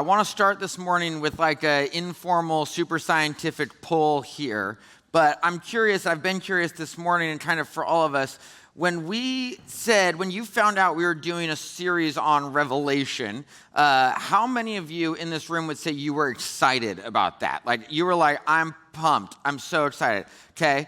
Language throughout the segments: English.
want to start this morning with like an informal, super scientific poll here. But I'm curious, I've been curious this morning and kind of for all of us, when you found out we were doing a series on Revelation, how many of you in this room would say you were excited about that? Like you were like, I'm pumped, I'm so excited, okay?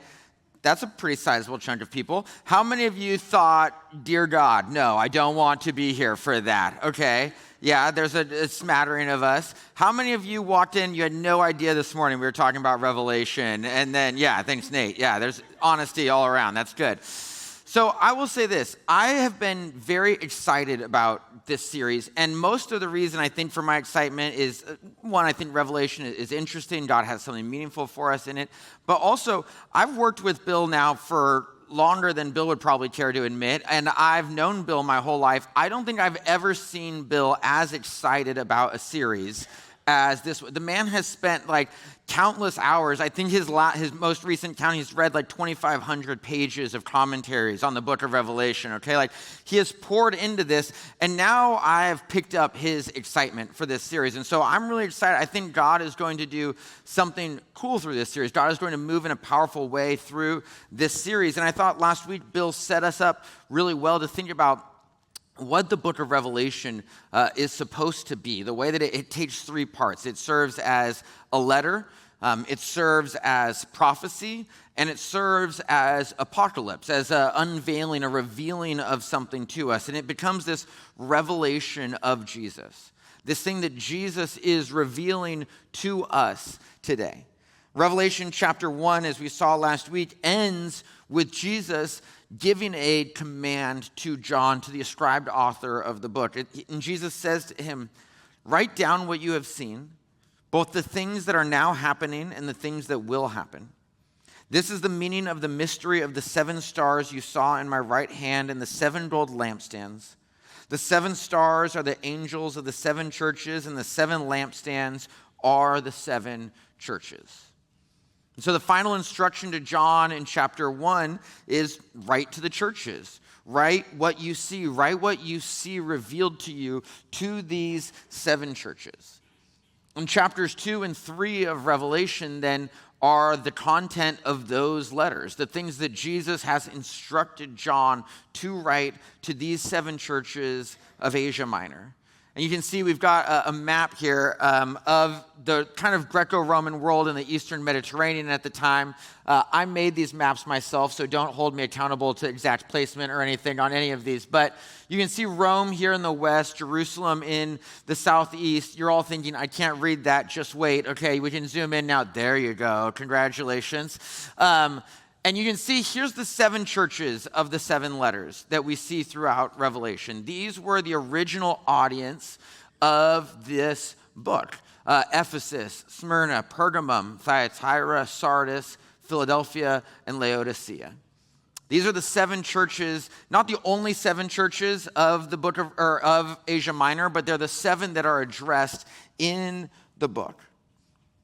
That's a pretty sizable chunk of people. How many of you thought, dear God, no, I don't want to be here for that, okay? Yeah, there's a smattering of us. How many of you walked in, you had no idea this morning we were talking about Revelation, and then, yeah, thanks, Nate. Yeah, there's honesty all around. That's good. So I will say this. I have been very excited about this series, and most of the reason I think for my excitement is, one, I think Revelation is interesting. God has something meaningful for us in it. But also, I've worked with Bill now for longer than Bill would probably care to admit, and I've known Bill my whole life. I don't think I've ever seen Bill as excited about a series as this. The man has spent like countless hours. I think his most recent count, he's read like 2,500 pages of commentaries on the book of Revelation, okay? Like he has poured into this, and now I have picked up his excitement for this series. And so I'm really excited. I think God is going to do something cool through this series. God is going to move in a powerful way through this series. And I thought last week Bill set us up really well to think about what the book of Revelation is supposed to be, the way that it takes three parts. It serves as a letter, it serves as prophecy, and it serves as apocalypse, as an unveiling, a revealing of something to us. And it becomes this revelation of Jesus, this thing that Jesus is revealing to us today. Revelation chapter 1, as we saw last week, ends with Jesus giving a command to John, to the ascribed author of the book. And Jesus says to him, write down what you have seen, both the things that are now happening and the things that will happen. This is the meaning of the mystery of the 7 stars you saw in my right hand and the 7 gold lampstands. The 7 stars are the angels of the 7 churches, and the 7 lampstands are the 7 churches. And so the final instruction to John in chapter 1 is write to the churches. Write what you see. Write what you see revealed to you to these 7 churches. And chapters 2 and 3 of Revelation then are the content of those letters, the things that Jesus has instructed John to write to these 7 churches of Asia Minor. And you can see we've got a map here of the kind of Greco-Roman world in the Eastern Mediterranean at the time. I made these maps myself, so don't hold me accountable to exact placement or anything on any of these. But you can see Rome here in the west, Jerusalem in the southeast. You're all thinking, I can't read that, just wait. Okay, we can zoom in now. There you go. Congratulations. And you can see here's the 7 churches of the 7 letters that we see throughout Revelation. These were the original audience of this book. Ephesus, Smyrna, Pergamum, Thyatira, Sardis, Philadelphia, and Laodicea. These are the 7 churches, not the only 7 churches of the book of Asia Minor, but they're the 7 that are addressed in the book.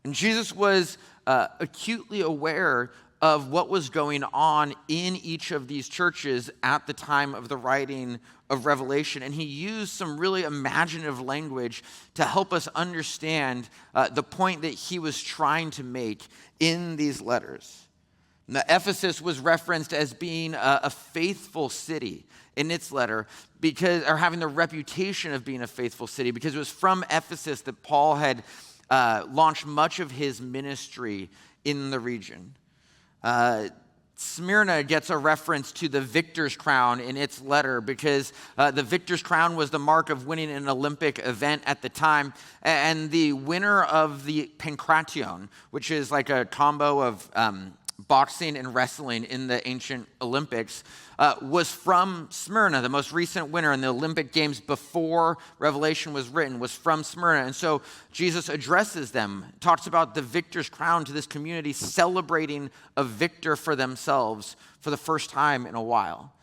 And Jesus was acutely aware of what was going on in each of these churches at the time of the writing of Revelation. And he used some really imaginative language to help us understand the point that he was trying to make in these letters. Now, Ephesus was referenced as being a faithful city in its letter, or having the reputation of being a faithful city, because it was from Ephesus that Paul had launched much of his ministry in the region. Smyrna gets a reference to the victor's crown in its letter because the victor's crown was the mark of winning an Olympic event at the time. And the winner of the pankration, which is like a combo of boxing and wrestling in the ancient Olympics, was from Smyrna. The most recent winner in the Olympic Games before Revelation was written was from Smyrna. And so Jesus addresses them, talks about the victor's crown to this community, celebrating a victor for themselves for the first time in a while.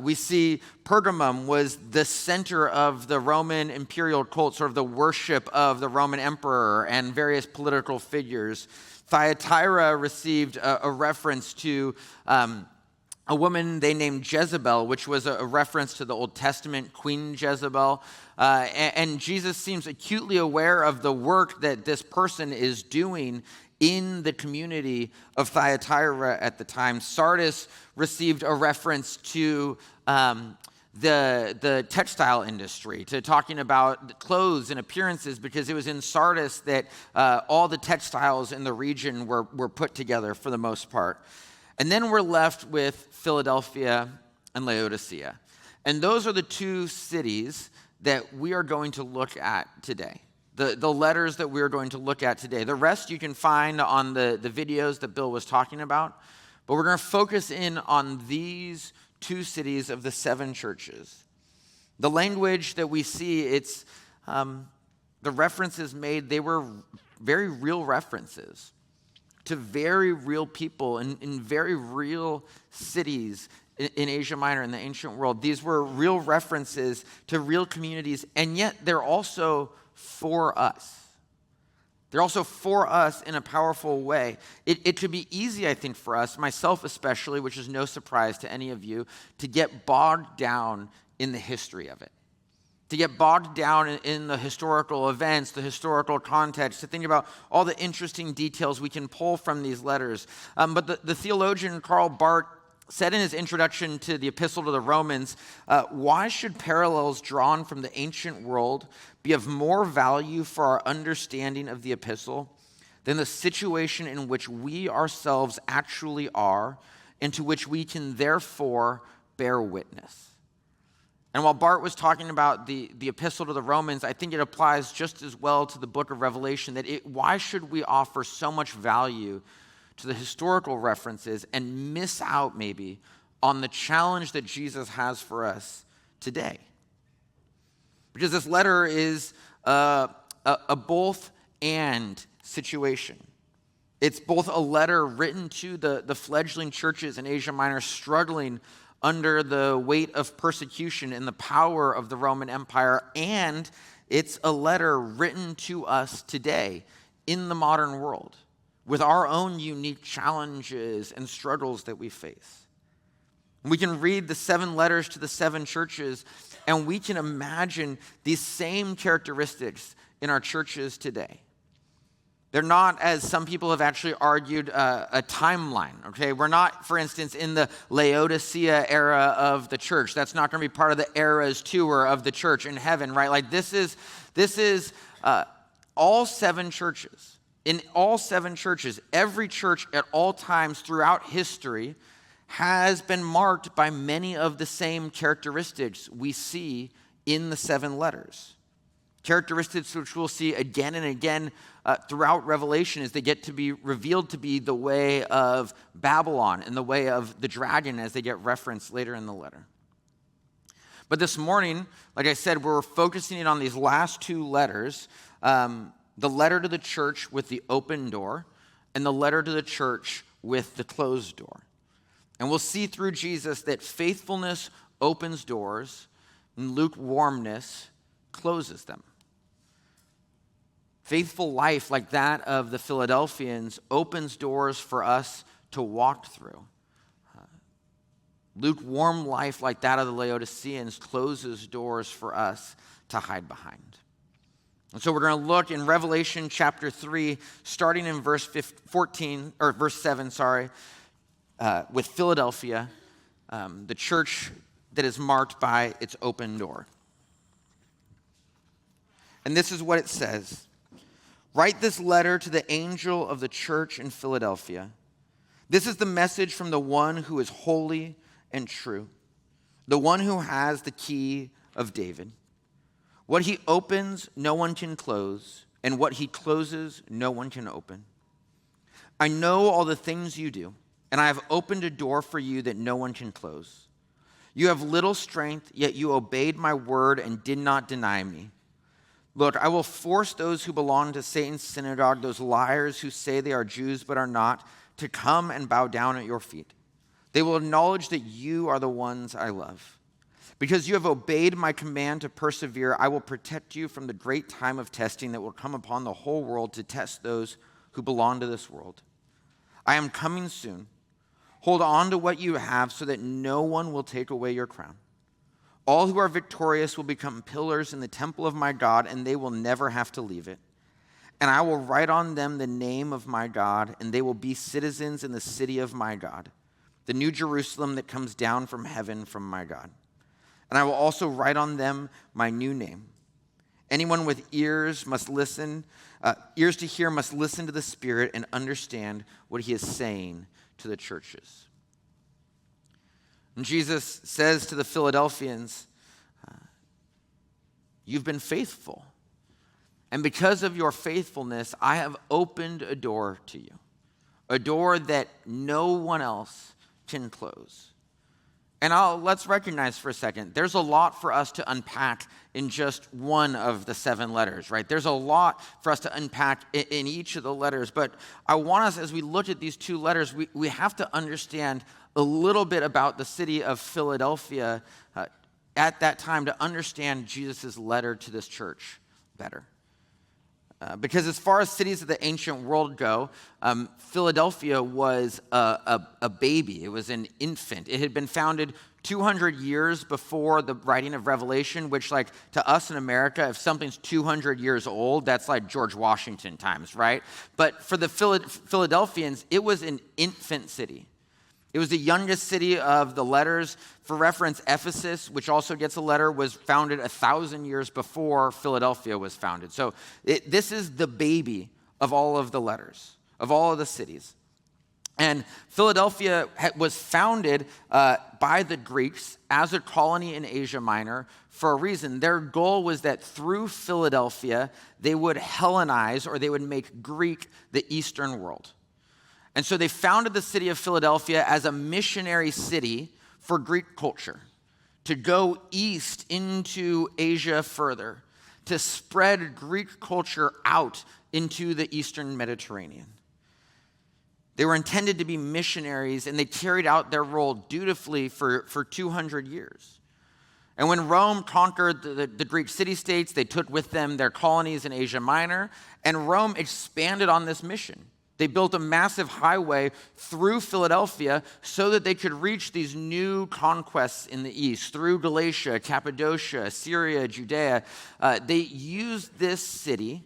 We see Pergamum was the center of the Roman imperial cult, sort of the worship of the Roman emperor and various political figures. Thyatira received a reference to a woman they named Jezebel, which was a reference to the Old Testament Queen Jezebel. And Jesus seems acutely aware of the work that this person is doing in the community of Thyatira at the time. Sardis received a reference to the textile industry, to talking about clothes and appearances, because it was in Sardis that all the textiles in the region were put together for the most part. And then we're left with Philadelphia and Laodicea. And those are the two cities that we are going to look at today. The letters that we're going to look at today. The rest you can find on the videos that Bill was talking about. But we're going to focus in on these two cities of the 7 churches. The language that we see, it's the references made, they were very real references to very real people in very real cities in Asia Minor, in the ancient world. These were real references to real communities, and yet they're also for us. They're also for us in a powerful way. It could be easy, I think, for us, myself especially, which is no surprise to any of you, to get bogged down in the history of it. To get bogged down in the historical events, the historical context, to think about all the interesting details we can pull from these letters. But the theologian Karl Barth said in his introduction to the Epistle to the Romans, why should parallels drawn from the ancient world be of more value for our understanding of the epistle than the situation in which we ourselves actually are, and to which we can therefore bear witness? And while Bart was talking about the Epistle to the Romans, I think it applies just as well to the book of Revelation, that why should we offer so much value to the historical references and miss out maybe on the challenge that Jesus has for us today? Because this letter is a both and situation. It's both a letter written to the fledgling churches in Asia Minor struggling under the weight of persecution and the power of the Roman Empire, and it's a letter written to us today in the modern world with our own unique challenges and struggles that we face. We can read the 7 letters to the 7 churches, and we can imagine these same characteristics in our churches today. They're not, as some people have actually argued, a timeline, okay? We're not, for instance, in the Laodicea era of the church. That's not going to be part of the eras tour of the church in heaven, right? Like this is all 7 churches. In all 7 churches, every church at all times throughout history has been marked by many of the same characteristics we see in the 7 letters. Characteristics which we'll see again and again throughout Revelation as they get to be revealed to be the way of Babylon and the way of the dragon as they get referenced later in the letter. But this morning, like I said, we're focusing in on these last 2 letters, the letter to the church with the open door and the letter to the church with the closed door. And we'll see through Jesus that faithfulness opens doors and lukewarmness closes them. Faithful life like that of the Philadelphians opens doors for us to walk through. Lukewarm life like that of the Laodiceans closes doors for us to hide behind. And so we're going to look in Revelation chapter 3, starting in verse 7, with Philadelphia, the church that is marked by its open door. And this is what it says. Write this letter to the angel of the church in Philadelphia. This is the message from the one who is holy and true, the one who has the key of David. What he opens, no one can close, and what he closes, no one can open. I know all the things you do, and I have opened a door for you that no one can close. You have little strength, yet you obeyed my word and did not deny me. Look, I will force those who belong to Satan's synagogue, those liars who say they are Jews but are not, to come and bow down at your feet. They will acknowledge that you are the ones I love. Because you have obeyed my command to persevere, I will protect you from the great time of testing that will come upon the whole world to test those who belong to this world. I am coming soon. Hold on to what you have so that no one will take away your crown. All who are victorious will become pillars in the temple of my God, and they will never have to leave it. And I will write on them the name of my God, and they will be citizens in the city of my God, the new Jerusalem that comes down from heaven from my God. And I will also write on them my new name. Anyone with ears to hear must listen to the Spirit and understand what he is saying to the churches. And Jesus says to the Philadelphians, you've been faithful. And because of your faithfulness, I have opened a door to you, a door that no one else can close. And let's recognize for a second, there's a lot for us to unpack in just one of the 7 letters, right? There's a lot for us to unpack in each of the letters. But I want us, as we look at these 2 letters, we have to understand a little bit about the city of Philadelphia at that time to understand Jesus' letter to this church better. Because as far as cities of the ancient world go, Philadelphia was a baby. It was an infant. It had been founded 200 years before the writing of Revelation, which, like, to us in America, if something's 200 years old, that's like George Washington times, right? But for the Philadelphians, it was an infant city. It was the youngest city of the letters. For reference, Ephesus, which also gets a letter, was founded 1,000 years before Philadelphia was founded. So this is the baby of all of the letters, of all of the cities. And Philadelphia was founded by the Greeks as a colony in Asia Minor for a reason. Their goal was that through Philadelphia, they would Hellenize, or they would make Greek, the Eastern world. And so they founded the city of Philadelphia as a missionary city for Greek culture, to go east into Asia further, to spread Greek culture out into the Eastern Mediterranean. They were intended to be missionaries, and they carried out their role dutifully for 200 years. And when Rome conquered the Greek city-states, they took with them their colonies in Asia Minor, and Rome expanded on this mission. They built a massive highway through Philadelphia so that they could reach these new conquests in the east, through Galatia, Cappadocia, Syria, Judea. They used this city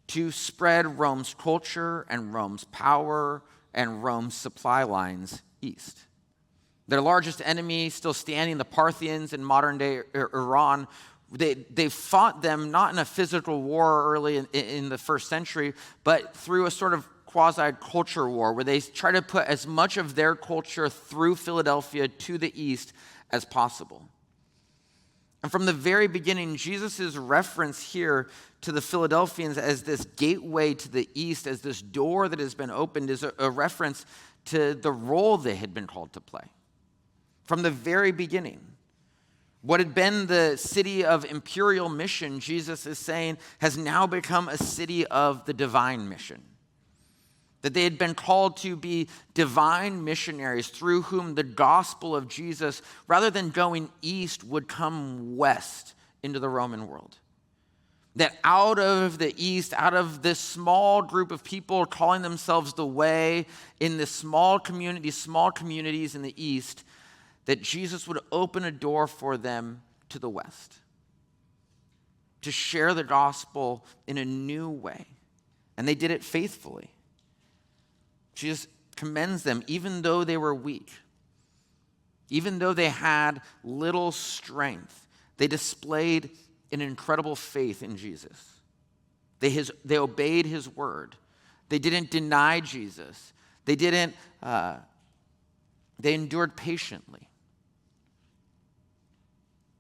to spread Rome's culture and Rome's power and Rome's supply lines east. Their largest enemy, still standing, the Parthians in modern-day Iran, they fought them not in a physical war early in the first century, but through a sort of quasi-culture war where they try to put as much of their culture through Philadelphia to the east as possible. And from the very beginning, Jesus' reference here to the Philadelphians as this gateway to the east, as this door that has been opened, is a reference to the role they had been called to play. From the very beginning, what had been the city of imperial mission, Jesus is saying, has now become a city of the divine mission. That they had been called to be divine missionaries through whom the gospel of Jesus, rather than going east, would come west into the Roman world. That out of the east, out of this small group of people calling themselves the way in this small communities in the east, that Jesus would open a door for them to the west, to share the gospel in a new way. And they did it faithfully. Jesus commends them, even though they were weak, even though they had little strength, they displayed an incredible faith in Jesus. They obeyed his word. They didn't deny Jesus. They endured patiently.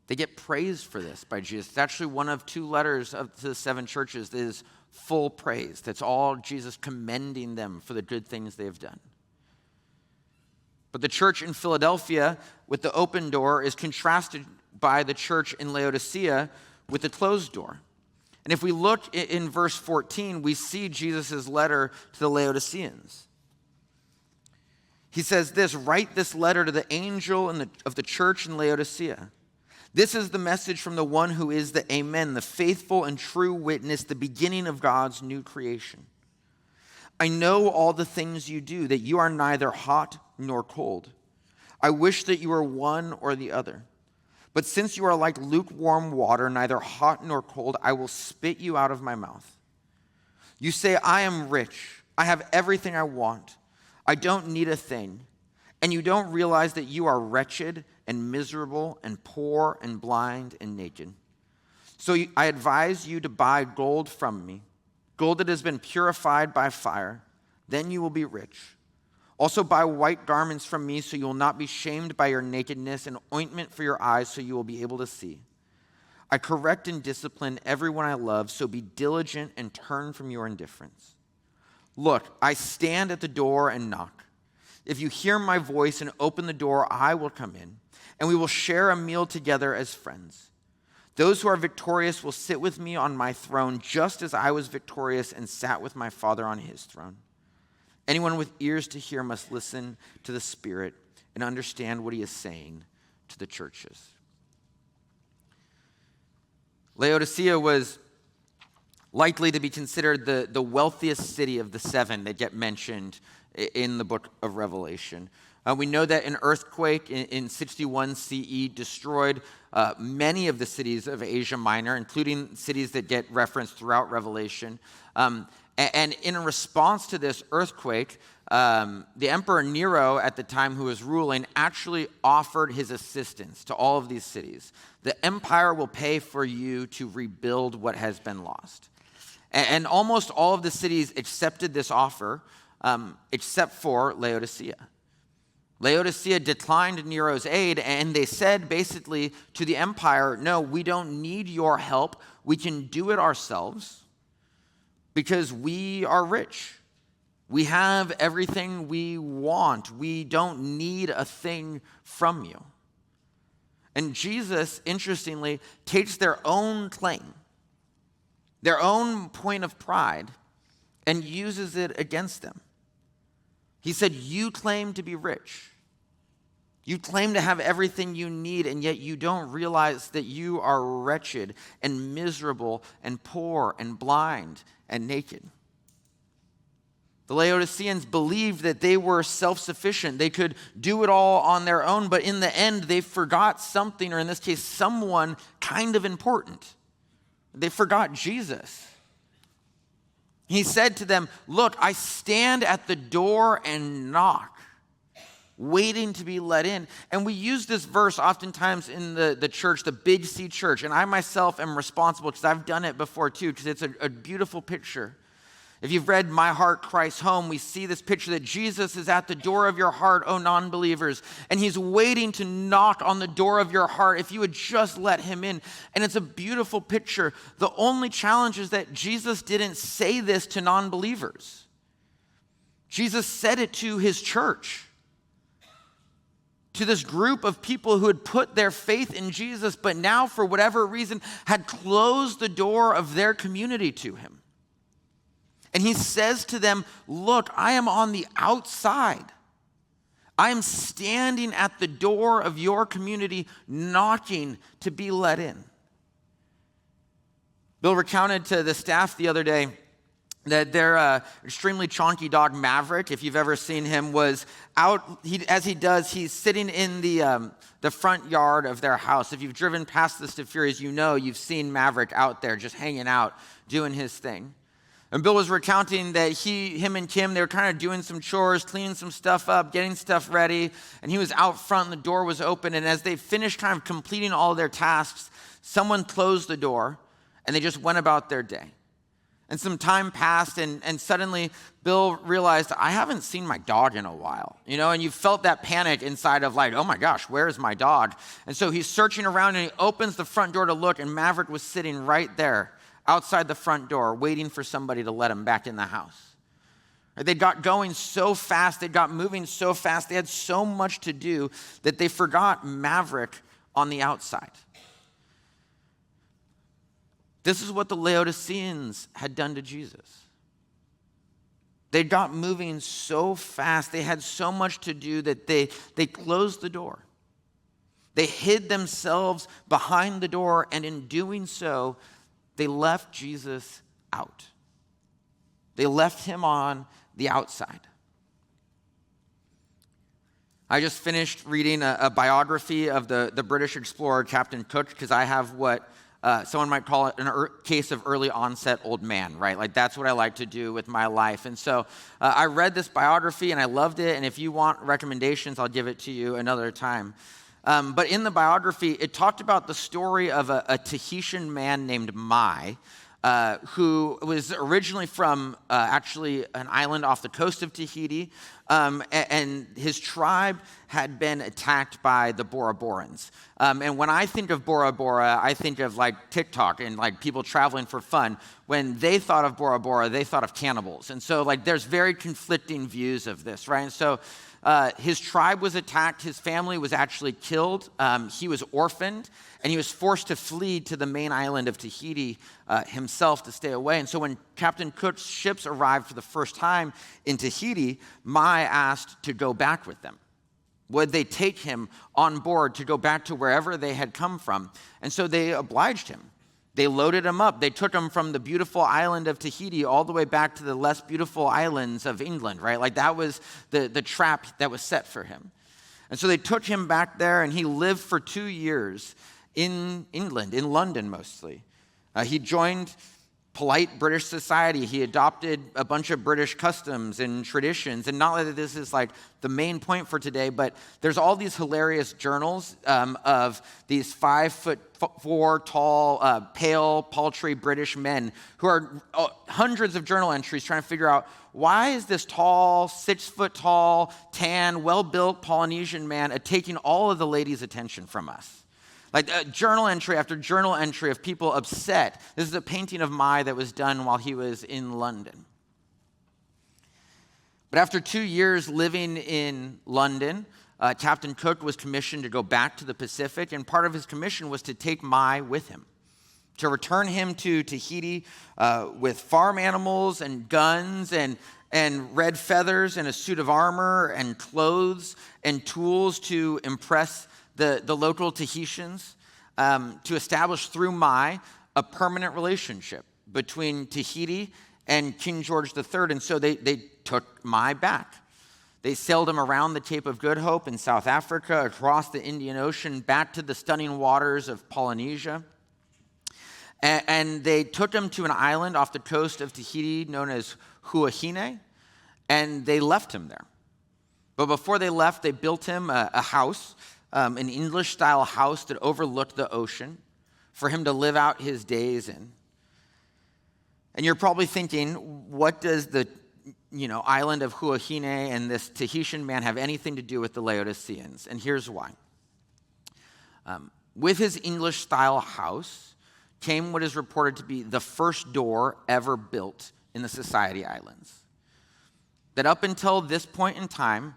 They get praised for this by Jesus. It's actually one of 2 letters to the 7 churches that is full praise. That's all Jesus commending them for the good things they have done. But the church in Philadelphia with the open door is contrasted by the church in Laodicea with the closed door. And if we look in verse 14, we see Jesus' letter to the Laodiceans. He says this, "Write this letter to the angel of the church in Laodicea. This is the message from the one who is the Amen, the faithful and true witness, the beginning of God's new creation. I know all the things you do, that you are neither hot nor cold. I wish that you were one or the other. But since you are like lukewarm water, neither hot nor cold, I will spit you out of my mouth. You say, I am rich. I have everything I want. I don't need a thing. And you don't realize that you are wretched and miserable and poor and blind and naked. So I advise you to buy gold from me, gold that has been purified by fire. Then you will be rich. Also buy white garments from me so you will not be shamed by your nakedness, and ointment for your eyes so you will be able to see. I correct and discipline everyone I love, so be diligent and turn from your indifference. Look, I stand at the door and knock. If you hear my voice and open the door, I will come in, and we will share a meal together as friends. Those who are victorious will sit with me on my throne, just as I was victorious and sat with my Father on his throne. Anyone with ears to hear must listen to the Spirit and understand what he is saying to the churches. Laodicea was likely to be considered the wealthiest city of the seven that get mentioned in the book of Revelation. We know that an earthquake in 61 CE destroyed many of the cities of Asia Minor, including cities that get referenced throughout Revelation. And in response to this earthquake, the Emperor Nero at the time, who was ruling, actually offered his assistance to all of these cities. The empire will pay for you to rebuild what has been lost. And almost all of the cities accepted this offer, except for Laodicea. Laodicea declined Nero's aid, and they said basically to the empire, no, we don't need your help. We can do it ourselves because we are rich. We have everything we want. We don't need a thing from you. And Jesus, interestingly, takes their own claim, their own point of pride, and uses it against them. He said, you claim to be rich. You claim to have everything you need, and yet you don't realize that you are wretched and miserable and poor and blind and naked. The Laodiceans believed that they were self-sufficient. They could do it all on their own, but in the end, they forgot something, or in this case, someone kind of important. They forgot Jesus. He said to them, look, I stand at the door and knock, waiting to be let in. And we use this verse oftentimes in the church, the Big C church. And I myself am responsible because I've done it before too, because it's a beautiful picture. If you've read My Heart, Christ's Home, we see this picture that Jesus is at the door of your heart, oh non-believers, and he's waiting to knock on the door of your heart if you would just let him in. And it's a beautiful picture. The only challenge is that Jesus didn't say this to non-believers. Jesus said it to his church, to this group of people who had put their faith in Jesus, but now for whatever reason had closed the door of their community to him. And he says to them, look, I am on the outside. I am standing at the door of your community, knocking to be let in. Bill recounted to the staff the other day that their extremely chonky dog, Maverick, if you've ever seen him, was out, he's sitting in the front yard of their house. If you've driven past the Stafurias, you know you've seen Maverick out there just hanging out, doing his thing. And Bill was recounting that him and Kim, they were kind of doing some chores, cleaning some stuff up, getting stuff ready, and he was out front and the door was open, and as they finished kind of completing all of their tasks, someone closed the door and they just went about their day. And some time passed, and suddenly Bill realized, I haven't seen my dog in a while, and you felt that panic inside of like, oh my gosh, where's my dog? And so he's searching around and he opens the front door to look, and Maverick was sitting right there outside the front door, waiting for somebody to let him back in the house. They got going so fast, they got moving so fast, they had so much to do that they forgot Maverick on the outside. This is what the Laodiceans had done to Jesus. They got moving so fast, they had so much to do that they closed the door. They hid themselves behind the door, and in doing so, they left Jesus out. They left him on the outside. I just finished reading a biography of the British explorer Captain Cook, because I have what someone might call it a case of early onset old man, right? Like that's what I like to do with my life. And so I read this biography and I loved it. And if you want recommendations, I'll give it to you another time. But in the biography, it talked about the story of a Tahitian man named Mai, who was originally from actually an island off the coast of Tahiti, and his tribe had been attacked by the Bora Borans. And when I think of Bora Bora, I think of like TikTok and like people traveling for fun. When they thought of Bora Bora, they thought of cannibals. And so like there's very conflicting views of this, right? And so his tribe was attacked. His family was actually killed. He was orphaned, and he was forced to flee to the main island of Tahiti himself to stay away. And so when Captain Cook's ships arrived for the first time in Tahiti, Mai asked to go back with them. Would they take him on board to go back to wherever they had come from? And so they obliged him. They loaded him up. They took him from the beautiful island of Tahiti all the way back to the less beautiful islands of England, right? Like that was the trap that was set for him. And so they took him back there, and he lived for 2 years in England, in London mostly. He joined polite British society. He adopted a bunch of British customs and traditions. And not that this is like the main point for today, but there's all these hilarious journals of these 5'4" tall, pale, paltry British men who are hundreds of journal entries trying to figure out, why is this tall, 6 foot tall, tan, well-built Polynesian man taking all of the ladies' attention from us? Like journal entry after journal entry of people upset. This is a painting of Mai that was done while he was in London. But after 2 years living in London, Captain Cook was commissioned to go back to the Pacific, and part of his commission was to take Mai with him, to return him to Tahiti with farm animals and guns and red feathers and a suit of armor and clothes and tools to impress the local Tahitians, to establish through Mai a permanent relationship between Tahiti and King George III. And so they took Mai back. They sailed him around the Cape of Good Hope in South Africa, across the Indian Ocean, back to the stunning waters of Polynesia. And they took him to an island off the coast of Tahiti known as Huahine, and they left him there. But before they left, they built him a house, an English-style house that overlooked the ocean for him to live out his days in. And you're probably thinking, what does the island of Huahine and this Tahitian man have anything to do with the Laodiceans? And here's why. With his English-style house came what is reported to be the first door ever built in the Society Islands. That up until this point in time,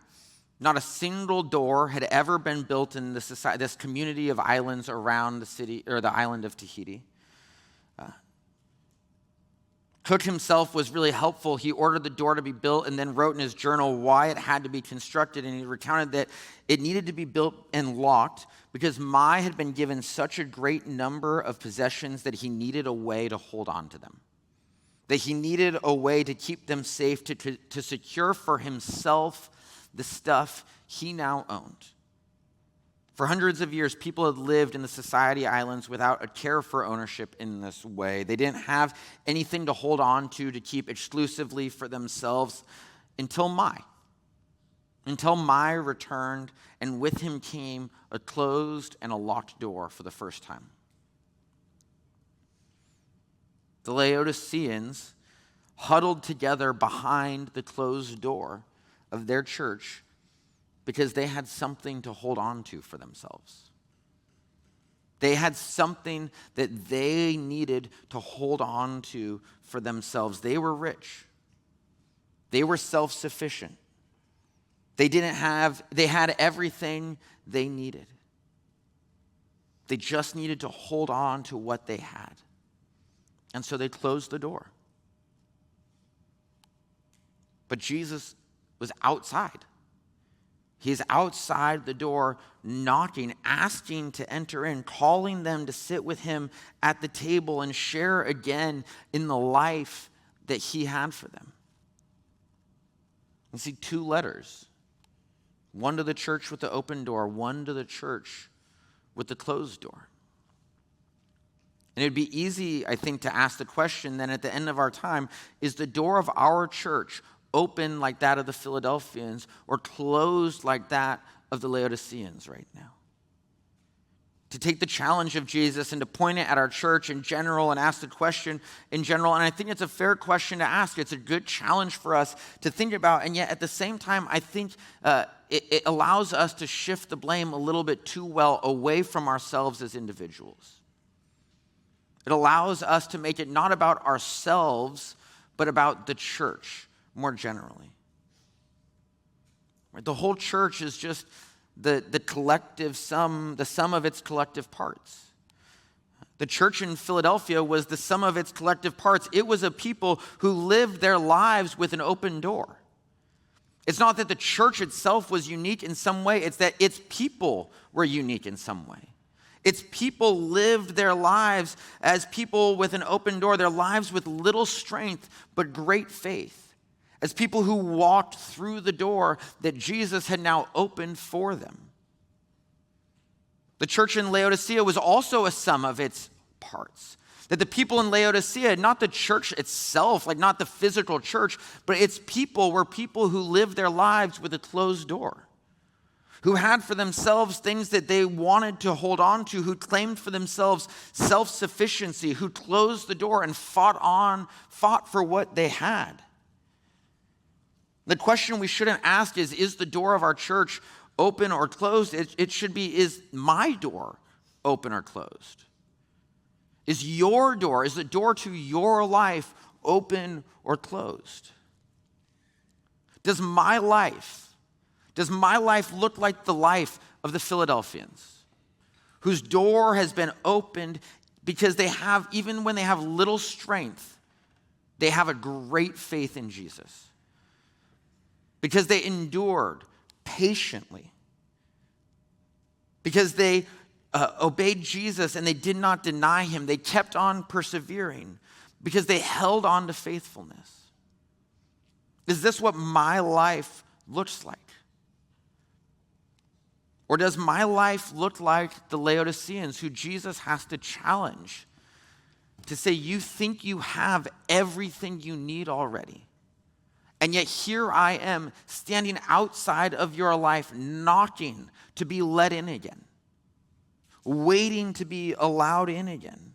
not a single door had ever been built in this community of islands around the city or the island of Tahiti. Cook himself was really helpful. He ordered the door to be built and then wrote in his journal why it had to be constructed. And he recounted that it needed to be built and locked because Mai had been given such a great number of possessions that he needed a way to hold on to them. That he needed a way to keep them safe, to secure for himself the stuff he now owned. For hundreds of years, people had lived in the Society Islands without a care for ownership in this way. They didn't have anything to hold on to keep exclusively for themselves until Mai. Until Mai returned, and with him came a closed and a locked door for the first time. The Laodiceans huddled together behind the closed door of their church because they had something to hold on to for themselves. They had something that they needed to hold on to for themselves. They were rich. They were self-sufficient. They had everything they needed. They just needed to hold on to what they had. And so they closed the door. But Jesus was outside. He's outside the door, knocking, asking to enter in, calling them to sit with him at the table and share again in the life that he had for them. You see 2 letters One to the church with the open door, one to the church with the closed door. And it'd be easy, I think, to ask the question then at the end of our time, is the door of our church open like that of the Philadelphians or closed like that of the Laodiceans right now? To take the challenge of Jesus and to point it at our church in general and ask the question in general. And I think it's a fair question to ask. It's a good challenge for us to think about. And yet at the same time, I think it allows us to shift the blame a little bit too well away from ourselves as individuals. It allows us to make it not about ourselves, but about the church more generally. Right? The whole church is just the collective sum, the sum of its collective parts. The church in Philadelphia was the sum of its collective parts. It was a people who lived their lives with an open door. It's not that the church itself was unique in some way, it's that its people were unique in some way. Its people lived their lives as people with an open door, their lives with little strength but great faith, as people who walked through the door that Jesus had now opened for them. The church in Laodicea was also a sum of its parts. That the people in Laodicea, not the church itself, like not the physical church, but its people were people who lived their lives with a closed door, who had for themselves things that they wanted to hold on to, who claimed for themselves self-sufficiency, who closed the door and fought for what they had. The question we shouldn't ask is the door of our church open or closed? It should be, is my door open or closed? Is your door, is the door to your life open or closed? Does my life look like the life of the Philadelphians, whose door has been opened because they have, even when they have little strength, they have a great faith in Jesus? Because they endured patiently. Because they obeyed Jesus and they did not deny him. They kept on persevering because they held on to faithfulness. Is this what my life looks like? Or does my life look like the Laodiceans who Jesus has to challenge to say, you think you have everything you need already? And yet here I am standing outside of your life, knocking to be let in again, waiting to be allowed in again.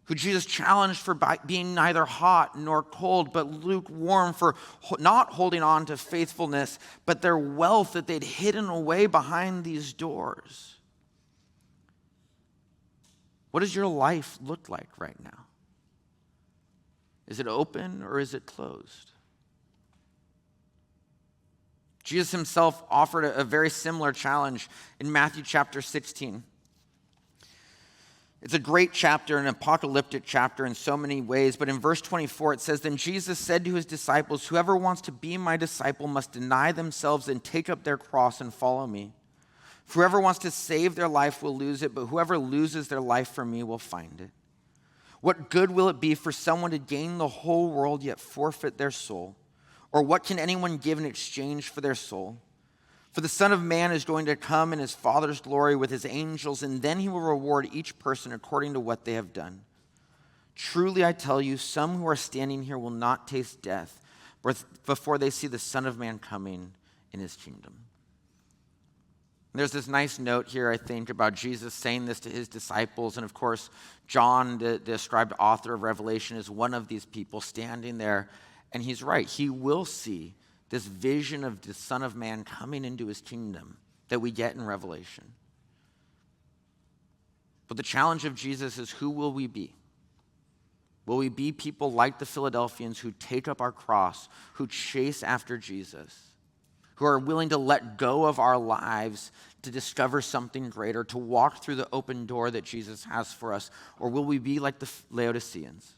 Who Jesus challenged for being neither hot nor cold, but lukewarm, for not holding on to faithfulness, but their wealth that they'd hidden away behind these doors. What does your life look like right now? Is it open or is it closed? Jesus himself offered a very similar challenge in Matthew chapter 16. It's a great chapter, an apocalyptic chapter in so many ways, but in verse 24 it says, "Then Jesus said to his disciples, 'Whoever wants to be my disciple must deny themselves and take up their cross and follow me. For whoever wants to save their life will lose it, but whoever loses their life for me will find it. What good will it be for someone to gain the whole world yet forfeit their soul? Or what can anyone give in exchange for their soul? For the Son of Man is going to come in his Father's glory with his angels, and then he will reward each person according to what they have done. Truly I tell you, some who are standing here will not taste death before they see the Son of Man coming in his kingdom.'" There's this nice note here, I think, about Jesus saying this to his disciples. And of course, John, the ascribed author of Revelation, is one of these people standing there. And he's right. He will see this vision of the Son of Man coming into his kingdom that we get in Revelation. But the challenge of Jesus is, who will we be? Will we be people like the Philadelphians who take up our cross, who chase after Jesus, who are willing to let go of our lives to discover something greater, to walk through the open door that Jesus has for us? Or will we be like the Laodiceans,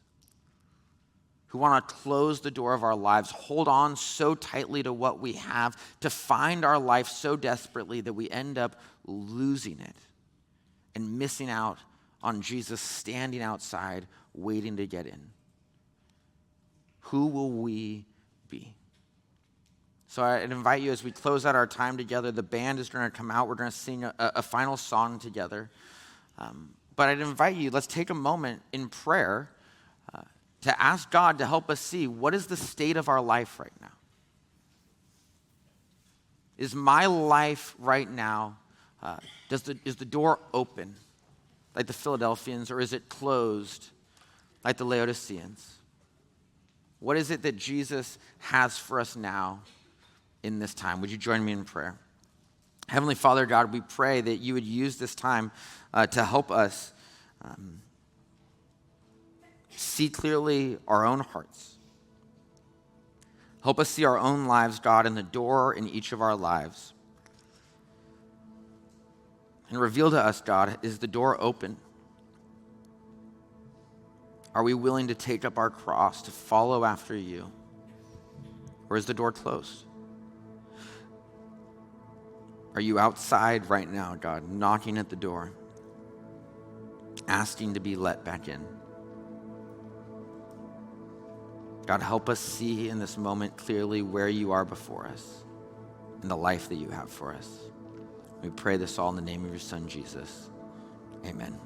who want to close the door of our lives, hold on so tightly to what we have, to find our life so desperately that we end up losing it and missing out on Jesus standing outside waiting to get in? Who will we be? So I invite you as we close out our time together, the band is going to come out. We're going to sing a final song together. But I'd invite you, let's take a moment in prayer to ask God to help us see what is the state of our life right now. Is my life right now, is the door open like the Philadelphians, or is it closed like the Laodiceans? What is it that Jesus has for us now in this time? Would you join me in prayer? Heavenly Father, God, we pray that you would use this time to help us see clearly our own hearts. Help us see our own lives, God, and the door in each of our lives. And reveal to us, God, is the door open? Are we willing to take up our cross to follow after you? Or is the door closed? Are you outside right now, God, knocking at the door, asking to be let back in? God, help us see in this moment clearly where you are before us and the life that you have for us. We pray this all in the name of your Son, Jesus. Amen.